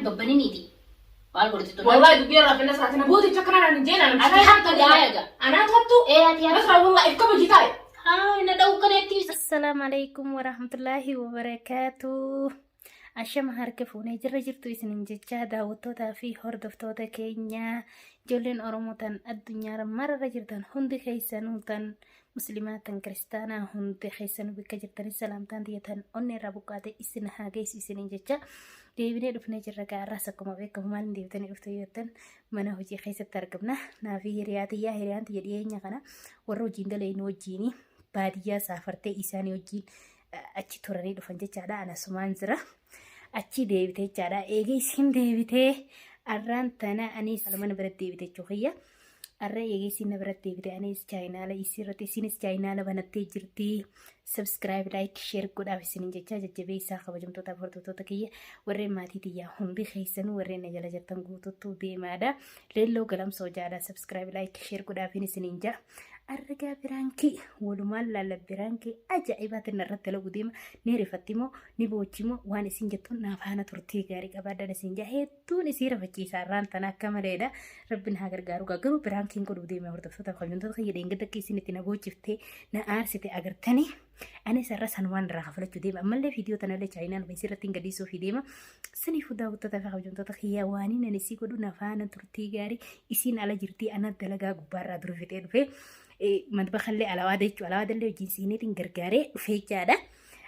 دبني نيدي والله دبيرة في الناس أنا بودي تكرر عن جينا أنا تحطو إيه بس والله إفكار جيتاي ندو كنيتي. السلام عليكم ورحمة الله وبركاته. عشان هركفوني جرجرتو إسنين جتشا داوتوتا في هردفتوتا كينيا جولين أرموتان الدنيا مرة جرتان هندي خيسانوتان مسلماتان كريستانا هندي خيسانو بك جرتان السلامتان ديتان أني رابوكاتي إسن هاجيس إسنين جتشا deebinee dhufnee jirra gaarraas akkuma beekamu maalin deebitanii dhuftu yootan mana hojii keessatti argamna. Naafi hiriyaatiyyaa hiriyaan tiyya dhiyeenya kana warra hojiin dalaynu wajjiini baadiyyaa saafartee isaanii wajjiin achi turanii dhufan jechaadha. Anasumaan jira achi deebitee jechaadha. Eegee isin deebitee arraan tana anis mana biratti deebitee jechuudha. Arra eegee isin biratti deebitee anis chaayinaala isirratti isinis chaayinaala banattee jirti. Subscribe, like, share godhaaf isin jecha jajjabeessaa kabajamtoota hordoftoota kiyya warreen maatii tiyyaa hundi keessanuu warreen jala jirtan guutuutu deemaadha. Leelloo galamsoo jaadha. Subscribe, like, share godhaaf isin jaa. Argaa biraankii walumaan laalla biraankii ajaa'ibaatti narratti lagu deema ni rifattimoo ni boochimoo waan isin jettuun naaf haana turtii gaarii qabaadhaan isin jaa hedduun isii rafachiisaa irraan tana akka maleedha. Rabbiin haa gargaaru garuu biraankiin godhuu deema hordoftoota kabajamtoota kiyya dheengadda keessin itti na boochiftee na aarsite agartanii. Ani sarara sanumaan irraa hafalachuu deema ammallee viidiyoo tanallee chaayinaan beeksisa irratti hin gadhiisuu fi deema saniifuu daawwattoota fi kabajamtoota kiyyaa waaniin ani isii godhu naaf haana turtii gaarii isiin ala jirtii ana dalagaa gubbaarraa dura fixee dhufee madbakallee alawaada jechuudha. Alawaadallee wajjin siineetiin gargaaree dhufee jaadha.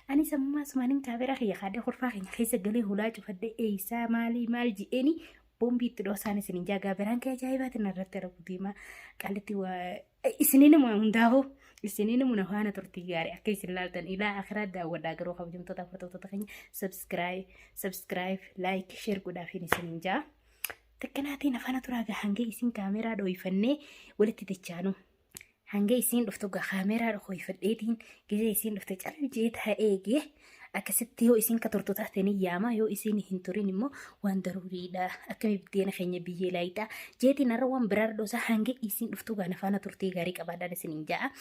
Ani sammumaas maaniin kaameraa kiyya kaadhee horfaa keenya keessa galee hulaa cufadhee eeysaa maalii maal ji'eeni boombii itti dhoosaan isin jaagaa biraan kee ajaa'ibaatiin irratti arguu deema qallitti isiniin hundaa'u isiniin muna haana turtii gaarii akka isin laaltan ilaa akhiraa daawwadhaa garuu kabajamtoota hordoftoota keenya subscribe like share godhaaf isin jaa takkanaatiin afaan turaagaa hanga isin kaameraa dhoofannee walitti dachaanu. Hanga isin dhuftu kaameraa dhoofadheetiin gizee isin dhufte callee taa'ee akkasitti yoo isin ka turtu taatanii yaama yoo isin hin turin immoo waan daruuriidha. Akkami biddeena keenya biyyee laayidha. Jeetiin har'a waan biraa dhoosa hanga isin dhuftu gaana faana turtii gaarii qabaadhaan isin jaa.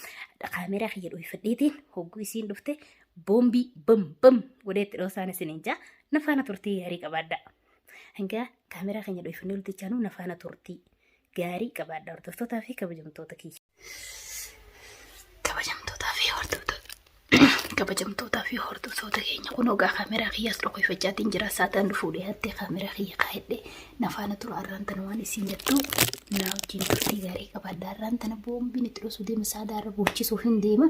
Kaameraa kiyya dhoofadheetiin hogguu isin dhufte boombii bam godheetti dhoosaan isin jaa nafaana turtii gaarii qabaadha. Hanga kaameraa keenya dhoofannee walitti chaanuu nafaana turtii gaarii qabaadha hordoftoota fi kabajamtoota kiyya. Kabajamtoota fi hordoftoota keenya kun ogaa kaameraa kiyyaas dhoofachaatiin jira saataan dhufuu dhiyaatti kaameraa kiyya kaa'edhe nafaana tura arraan tana waan isin jettu na wajjin turtii gaarii qabaadha. Arraan tana boombiin itti dhoosuu deema saadaarra boochisuu hin deema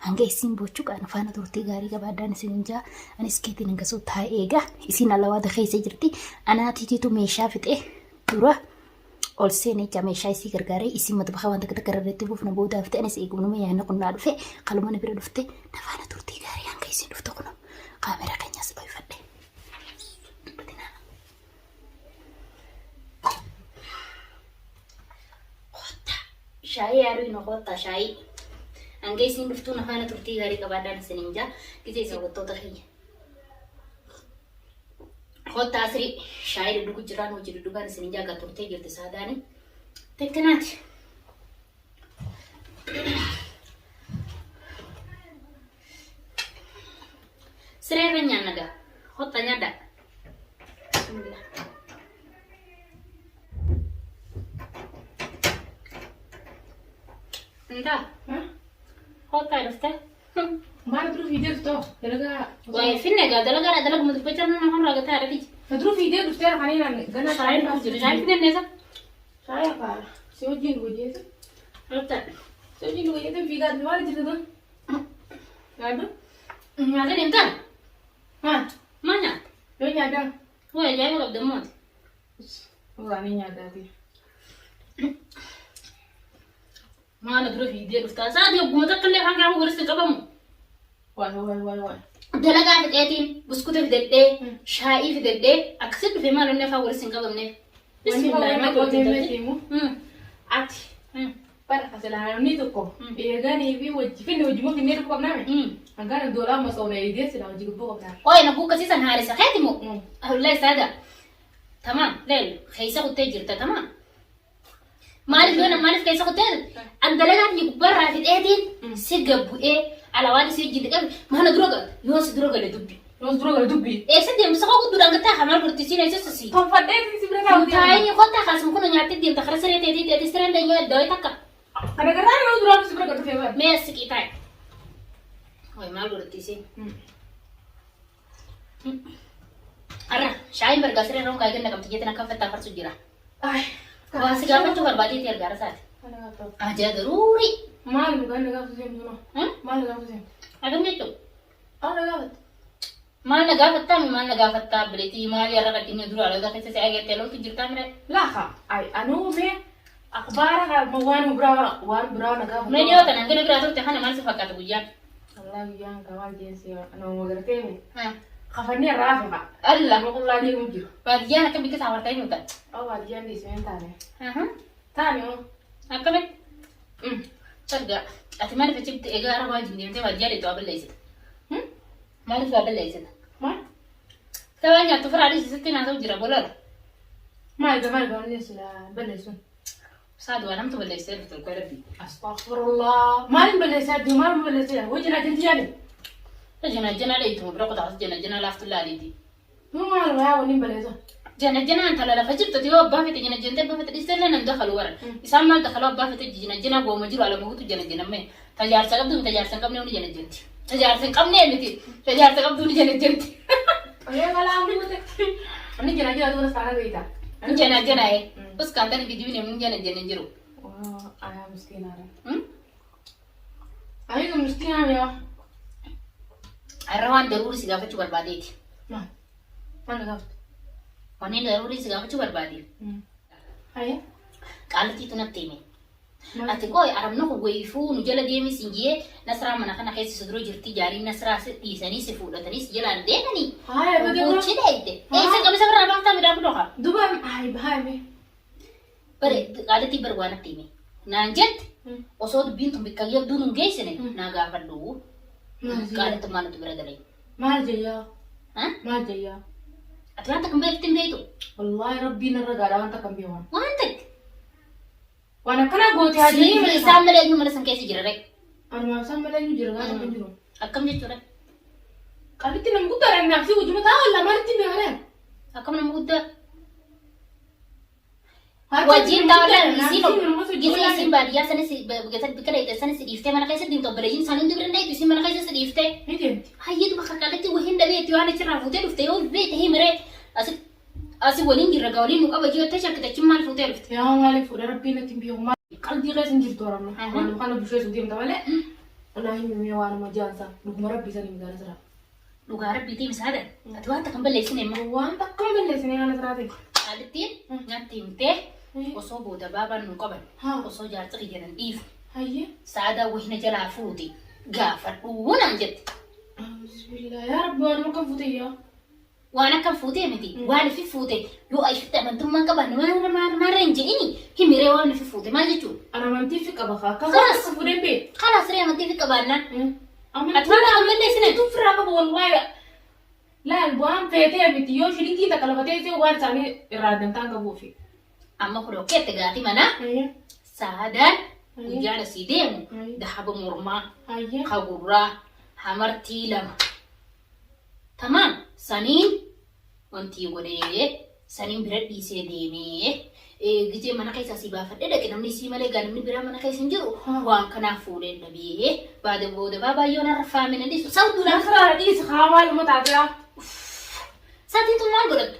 hanga isin bochuu qaa nafaana turtii gaarii qabaadhaan isin jaa anis keetiin hanga soo taa'ee egaa isin alawaada keessa jirti anaatiitiitu meeshaa fixee dura ol seenee meeshaa isii gargaaree isin madbaha waan takka takka irratti buufna boodaaf ta'e anis eegumnuma yaadna qunnaa dhufe qaluma na bira dhufte nafaana turtii gaarii hanga isin dhufte kun kaameraa keenyas dhoofadhe. Shaayii yaaduu hin oqotta shaayii hanga isin dhuftuu nafaana turtii gaarii qabaadhaan isin jaa gizee isin hawwattoota kiyya. Hotta asri shaayii duddugu jiraan hojii duddugaan isin jaaga turtee jirti saadaani tekkanaati. Sireerra nyaannaga hotta nyaadha. Nda hotta dhufte Mana terus video tuh, dalaga. Wah, finne ga dalaga mau dibaca nama orang raga tadi. Terus video tuh sekarang kan ini gana Saya finne nesa. Saya apa? Si ojin gue dia tuh. Apa? Si ojin gue itu video di mana cerita tuh? Ngadu? Ada ni kan? Hah? Mana? Lo nyada? Wah, jangan kalau demot. Enggak nih nyada sih. Mana terus video tuh? Saat dia buat kerja kan kamu harus kamu. Wah. Dalaga fiteetiin buskuta fidadhee shaayii fidadhee akkasitti dhufee maal inni afaan waliin qabamne. Ati para kasalaan tokko eeganii fi finne wajjimo finne dhufu qabname hangana doolaa masoona eegee sila wajji gubboo qabname. Ooy na buuka siisan haarisa heeti moo ahullee saada tamam leel keessa kuttee jirta tamam. Maaliif keessa kuttee an dalagaan ni gubbarraa fixeetiin si gabbu'ee alawaani si jinde qabe mana droga yoo si droga le dubbi Nos duro ga dubbi. Eessa deemsa koo gudduudhaan gattaa hamaa gurtisiin eessa sii. Tonfadheeti si bira taa'u. Taa'ee kottaa kaasuma kun nyaatti deemta kara siree ta'ee ta'ee sireen danyoo iddoo takka. Kana garaan nos duro si bira ga dhufee. Mee siqii taa'e. Hoy maal gurtisiin. Arra shaayiin bargaa siree roon kaayee ganna qabdi jeetiin akka fattaa farsu jira. Ay. Waa si gaafachuu barbaadeeti argaara isaati. Kana gaafatu. Ajaa daruuri. Maal ganna gaafatu seemtu no. Maal gaafatu seemtu. Agam jechuudha. Ana gaafatu. Maal na gaafattaa bileetii maal yarra qaddinee dura alaa keessa si agartee loltu jirtaa mire. Laha. Ay anu me akhbaara ka waan biraa na gaafatu. Mee dhiyoo kana gara biraa turte kana maal si fakkaata guyyaan? Allah guyyaan ka waan jeensi anu magartee me. Kafanni raafe ba. Allah Ma qullaa deemu jiru. baadiyyaan akka bikka isaa wartaa himuutan. Oh baadiyyaan deeseen taane. Taane oo. Akkamitti? Sagga ati maaliif achitti egaa arabaa jindeemtee baadiyyaa deetu aballeessita? Maaliif aballeessita? Maal? Taphaa nyaattu firaa dhiisisitti naa ta'u jira bolola. Maal gabaanne sila balleessuun. Saadu waa namtu balleessee dhuftu ilkoo rabbi. Astaghfirullah. Maalin balleessaa jiru maalin balleessaa jiru wajjin ajanti yaade. Jana dheeytu bira qotaas jana laaftu laaliiti. Maal waa waliin balleessaa. Jana antala lafa jirtu yoo abbaa fete jana abbaa fete dhiistee nan dakhalu waran. Isaan maal dakhalu abbaa fete jana gooma jiru ala mahutu jana mee. Tajaarsa qabdu tajaarsa hin qabne hundi jana janti. Tajaarsa hin qabne miti. Tajaarsa qabdu hundi jana janti. Oye kalaa hundi mute. Ani jana tuura saana beektaa. Jana bus kantan video ni mun jana jiru. Wah, ayah miskinaara. Ayah miskinaara yaa. Arrawaan daruuri si gaafachuu barbaadeeti. Maal gaafatu? Wanneen daruuri si gaafachuu barbaadeeti. Ayah. Qaalatiitu natti hime. Ati koo arabna ko wayifuu nu jala deemi sinjee nasraa mana kana keessa si dura jirti jaariin nasraa si dhiisanii si fuudhatanii si jalaan deemanii. Ayah bade ko. Buuchi dheeyte. Eessa qabisa biraa baaftaa midhaan doqa. Duba ay bahay Bare qaalatii bar waan natti hime. Naan jetti osoo dubbiin tun bikka yabduu nun geessine naa gaafadhu. Qaalatummaa nuti bira dalee. Maal jayyaa? Maal jayyaa? Ati waan takka hin beektin beektu. Wallahi rabbiin irra gaadhaa waan takka hin beekan. Waan takka. Waan akkana goote hajii Siif isaan malee eenyu mana san keessa jira rek. Anuma isaan malee eenyu jira gaadhaa kan jiru. Akkam jechuudha. Qabitti nama guddaa dha naaf si wajjuma ta'a wallaa maalitti hin beekan? Akkam nama guddaa. Wajjin tawalan gisi isin baadiyyaa sanis bikka dheeyte sanis dhiiftee mana keessa deemtu obboleeyyiin isaanii hundi bira dheeytu isin mana keessa dhiiftee. Ni deemti. Hayyeetu bakka qaalaatti wahiin dhabeetti waan achirraa fuutee dhufte yoo beete himiree asi waliin jirra gaa waliin nu qaba jiyottee shakkitachiin maal fuutee dhufte. Yaa maaliif fuudha rabbiin natti hin beeku maal qalbii keessa hin jirtu warra waan kana bushee sun deemta malee. Wallahi mimee waan nama jaansa dhuguma rabbii sanii miidhaan sira. Dhugaa rabbiitii misaada. Ati waan takka hin balleessine immoo. Waan takka hin balleessine yaana siraate. Qaalittiin nyaatti himtee osoo booda baabaan nu qaban osoo jaarsa kiyyanan dhiifu. Hayyee. Saadaa wahina jalaa fuuti gaafadhuu naan jette. Bismillah yaa rabbi waan akka fuute yaa. Waan akka fuutee miti waan ifi fuute yoo ifitti amantummaan qaban maarra hin jedhini himiree waan ifi fuute maal jechuudha. Ana amantii fi qaba kaa akka fuudheen bee. Kalaas ree amantii fi qabaannaan. Ati waan akka balleessine. Tu firaa qabu wallahi. Laal waan feetee miti yoo shirinkii takka lafatee ta'e waan isaanii irraa dantaan qabuufi. Amma kun okkeette gaati mana saadaan guyyaadha si deemu dahaba mormaa kagurraa hamartii lama. Tamaan saniin wanti godhee saniin bira dhiisee deemee gijee mana keessa si baafadhe dhaqe namni si malee gaa namni biraa mana keessa hin jiru waan kanaaf fuudhee dhabee baada booda baay'ee na rafaamina dhiisu sawduudhaan. Nasraa dhiisa hawaal mataatira. Saatiin tun maal godhattu?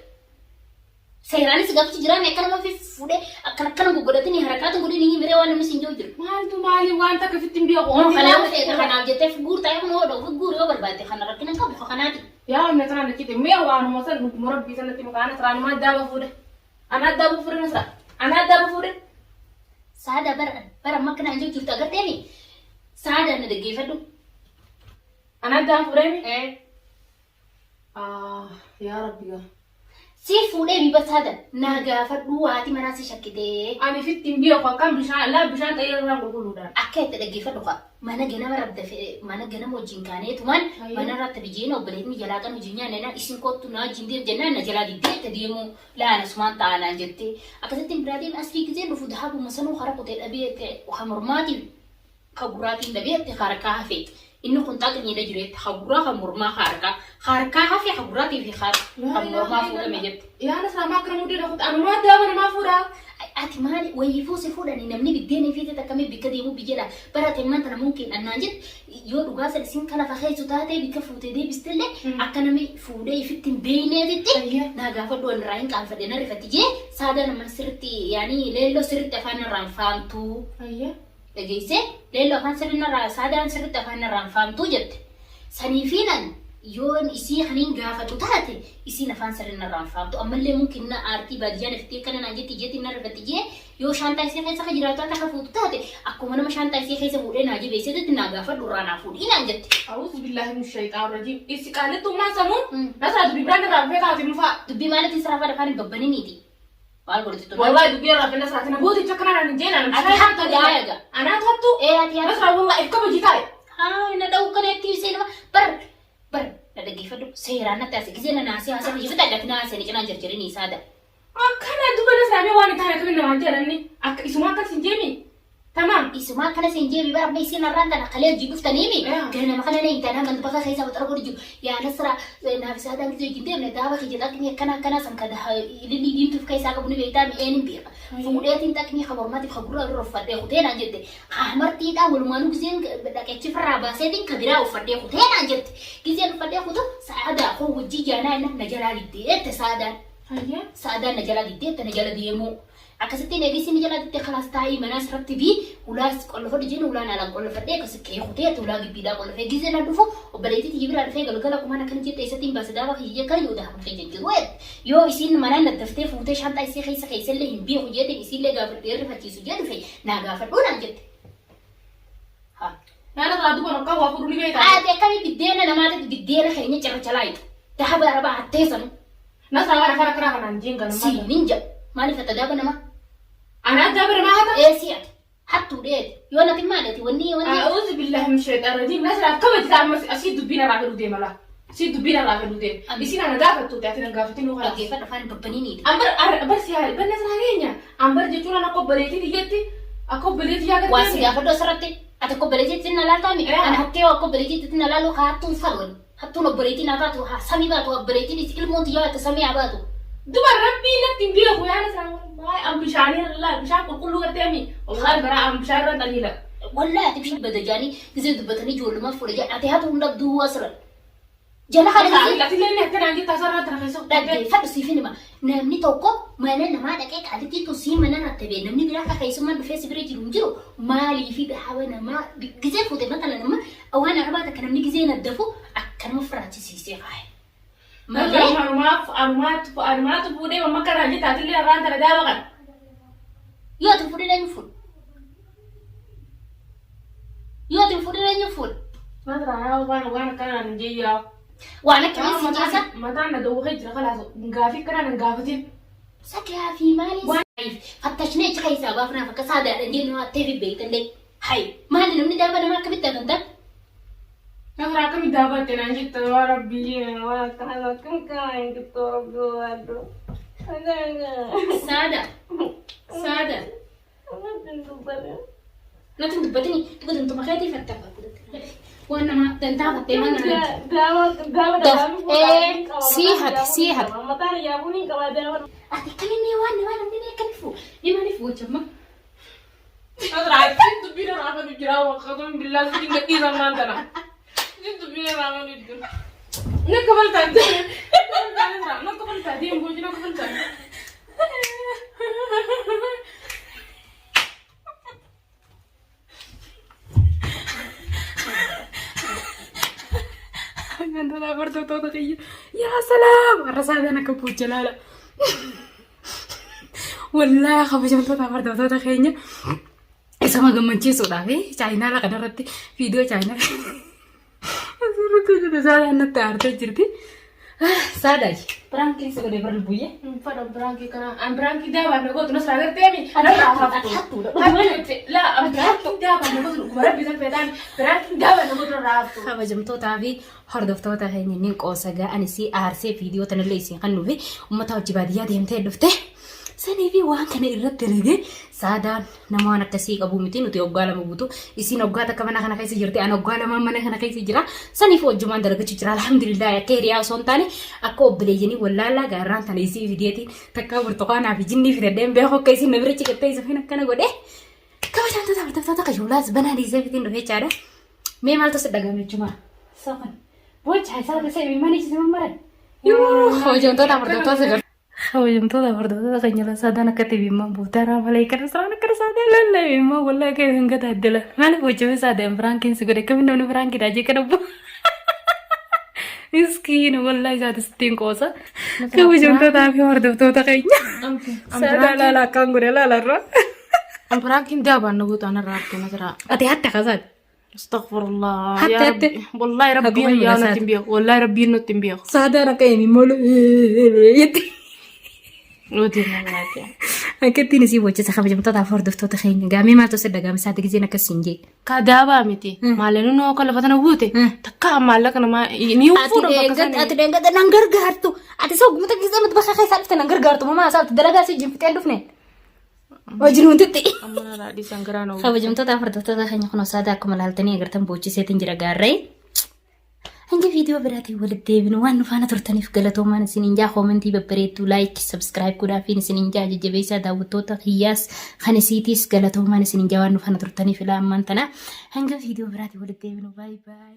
Seeraanis gaafichi jiraan akka nama fuudhee akkana goggodatanii harakaatu godhanii himiree waan namni siin jiru. Maaltu maali waan takka fitti hin beeku. Kanaaf ta'e kanaaf jettee guurtaa yoo hodhu guur yoo barbaadde kana rakkina qabu kanaati. Yaa amne kana nakite mee waanuma san dhuguma rabbii sanatti makaana siraan ma addaa bafuudhe. Ana addaa bafuudhe nasra. Ana addaa bafuudhe. Saada bara makna anjoo jirtu agarteemi. Saada na dhaggeeffadhu. Ana addaa fuudhee. Yaa rabbi gaa. Si fuudhee biba saada na gaafadhu waati manaa si shakkitee. Ani fitti hin beeku akkam bishaan ta'ee irraa qulqulluudhaan. Akka itti dhaggeeffadhu qaba. Mana ganama rabda mana ganama wajjin kaaneetumaan mana irratti bijeen obboleetni jalaa kan hojii nyaanna isin kottu na wajjin deem jennaan na jalaa diddeetta deemu laana sumaan ta'anaan jettee akkasitti biraatiin asii gisee dhufu dahabuma sanuu hara kutee dhabee hamormaatiin kaguraatiin dhabeette harkaa hafee إنه كنت أقني لجريت خبرة خمرما خاركا في خبراتي في خمرما فوق مجد يا ناس ما كانوا مدير أنا ما دام أنا ما فورا أتي مالي ويفوس فودني نمني بديني في تكمل بكذي مو بيجلا برا تمان ترى ممكن أن نجد يود غاز السين كلا فخيز تاتي بكفوت دي بستلة أكنمي فودي في بيني دتي ناقا فدون راين كان فدنا رفتيجي سادا لما سرتي يعني ليلو سرت فان رانفامتو لجيسه ليلو كان سرنا سادا سرت فان رانفامتو جت سنيفينا يون إسي خنين غافة تاتي إسي نفان سرنا رانفامتو أما اللي ممكن نا آرتي باديان فتي كنا نجتي جتي نرفتيجي يو شانتا إسي خيسا خجراتا تخفوت تاتي أكو منا ما شانتا إسي خيسا بودي ناجي بيسي دت ناغافة دورانا فود إنا جتي أعوذ بالله من الشيطان الرجيم إسي قالت ما سمون نسا دبي براند رافة تاتي مفا دبي مالتي سرافة دفاني ببني نيتي والله دبي رافة نسا تنبوتي تكنا نجينا أتي حتى دايقا أنا تحطو إيه أتي نسا والله إفكا بجيتاي نداو كنتي سينما بر ندقي فدو سيرانا تاسي كزينا ناسي هاسا يفتا لك ناسي نجنا جرجريني سادا أكنا دوبا نسا أبي واني تانا كمين نواجرني أك إسمها كان سنجيمي تمام إسمها كان سنجيمي برا بيسينا راندا نقليل جيبو فتنيمي كنا مخنا نيتانا من بقى خيسا وتربو رجو يا نسرا نافي سادا كزيو جنتي من دابا خيجي تاكني كنا سمكدا للي دينتو في كيسا قبني بيتامي اينم بيقا فموديتين تاكني خبرماتي خبرو الرفادي خدينا جدي أحمرتي دا والمانو كزين بدك تشفر باسيتين كبيرا وفادي خدينا جدي كزين فادي خدو سادا خو وجي جانا نجلا لديت سادا سادا نجلا لديت نجلا ديمو أكستي نجيسي نجلا لديت خلاص تاي مناس رتبي ولاس كل فرد جين ولا نالا كل فرد كسكي خديت ولا جبيدا كل فرد جزء ندفو وبليتي تجيب على فرد قال لكم أنا كنت جيت إيستين بس دابا خيجي كان يوده من خيجي جواد يو يسين منا ندفتي فوتش حتى يسي خيسا خيسا اللي هم بيه خيجي يسين اللي قافل دير فتي سجاد في ناقافل ولا جت ها أنا طلعت بنا قهوة فرولي بيتا عادي كمي بدينا أنا ما تد بدينا خيني جرى جلايد تحب أربعة حتىسن نسا وانا فرق رانا نجينغا سي نينجا مالي فتدابا نما أنا أدابر ما هذا إيه سيات حتى ديت يونا تمالتي وني أعوذ بالله من الشيطان الرجيم نسا كم تتعمل أسيد دبينا راغلو دي ملا سيد دبينا راغلو دي بيسينا أنا دافت توتي أتنا غافتين وخلاص كيف أفهم ببنيني أمبر بس يا بس نسا هنيا أمبر جتونا نكو بليتي ديتي أكو بليتي يا كتير واسي غافدو سرتي أتكو بليتي تنا لا تامي أنا هكيو أكو بليتي تنا لا لو خاتون فلون حتى لو بليتي نباتو سامي باتو بليتي دي سكيل مونتي يا تسمي عبادو دوبا ربي لا تنبيه خويا نسا والله أم بشاني الله بشان كل تامي والله برا أم بشان رتليلا ولا تمشي بدجاني زيد بتني جول ما فرجع أتيها تندب أسرا جانا خالد لا تلين هتنا عندي تصرف ترى خيسو لا فبسي فينما نمني توكو ما أنا ما دقيق عادتي توصي ما أنا نتبع نمني بلا خيسو ما بفيس بريتي رمجرو ما لي في بحاول ما جزء فوت مثلا لما أو أنا ربعت كنا نيجي زين الدفو أكن مفراتي سيسي خاي ما تفودي وما كان عندي تعطيلي الران ترى ده وقت يا تفودي لا يفود يا تفودي لا يفود ما ترى وانا كان عندي وانا كمان سجاسة ما تعنا دوخي جرا خلاص نقافي كنا نقافتين سكلا في مالي فتشني خيسا بافنا فكسادة عندي نوع تيفي بيت اللي هاي ما هذا نمني دابا ما كبت تنتظر نقرأ كم دابت أنا جيت يا ربي ولا كذا كم كان جبت ربي وادو سادة لا تندبتني تقول أنت ما خيتي فتح وانا ما تنتظر تمام سيحت ما تعرف يا بني كمان أتكلمني وانا مني كنفو لما نفو جمع نقرأ كم تبينا راح نجرا وخذون بالله سيدنا كذا ما ترى جد بينا راح نجرا نقبل تاني نقبل تاني بوجي نقبل تاني عندنا برضه توضيحية يا سلام الرسالة أنا كبوت جلالة والله خبز من توضيح برضه توضيحية sama gemenci sudah China lah kadang roti video China suruh tuh jadi saya anak terarto jadi sadar perangking segede berlebu ya pada perangki karena perangki dah warna kau terus raga temi ada berapa tuh lah perangki dah warna kau terus baru bisa petan perangki dah warna kau terus raga خبز jam tu tapi hordofto ta hai nin ko saga ani si arse video tan lesi kan nuve umma ta jibadiya dem te dufte Sanii fi waan kana irratti dalagee saadaan nama waan akkasii qabu miti nuti waggaa lama guutuu isiin waggaa takka mana kana keessa jirti ani waggaa lama mana kana keessa jira saniif wajjumaan dalagachuu jira alhamdulillah akka hiriyaa osoo hin taane akka obboleeyyanii wallaalaa gaarraan tana isii fideetiin takka burtukaanaa fi jinnii fidadheen beeku akka isiin na bira ciqattee isa fin akkana godhe kabajamtoota hordoftoota qayyuulaas banaa dhiisee fitiin dhufee chaadha mee maaltu si dhagame jechuudha soofan bocha isaa tasee mimmanii si mammaran kabajamtoota hordoftoota Hawajamtoota hordoftoota keenya saadaan akka tibimmaan buutaraa malee kan isaan akka saadaan lallaa immoo wallaahi kan hin gataadala maaliif hojjame saadaan firaankiin si godhe kamiin namni firaankiidha jee kana bu miskiin wallaahi isaati sittiin qoosa hawajamtootaa fi hordoftoota keenya saadaan laalaa akkaan godhe laalarra firaankiin daabaan na guutaan irraa argina jira ati hatta kasaati astaghfirullah Hatta ya rabbi wallahi rabbi ya nuti biya wallahi rabbi nuti biya saadaan akka immoo yetti nuti nalaati akkattiin isii bochisa kabajamtoota hordoftoota keenya gaamee maaltu si dhagame saati giseen akkas hin jee kadaabaa miti maaleen noo kala fatana buute takka maallaqa nama ni fuudha ati dengata nan gargaartu ati soo gumta gisee mat bakka keessa dhufte nan gargaartu mama asaatti dalagaa si jinfitee dhufne wajjin wantitti amma raadii sangaraan kabajamtoota hordoftoota keenya kun saada akkuma laaltanii agartan bochiseetiin jira gaarree hanga viidiyoo biraatiin walitti deebinu waan nu faana turtaniif galatoomaan isiniin jaa koomentii babbareedduu laayik sabskiraayib godhaafiin isiniin jaa jajjabeessaa daawwattoota hiyyaas kan isiitiis galatoomaan isiniin jaa waan nu faana turtaniif ilaa ammaan tana hanga viidiyoo biraatiin walitti deebinu baay baay.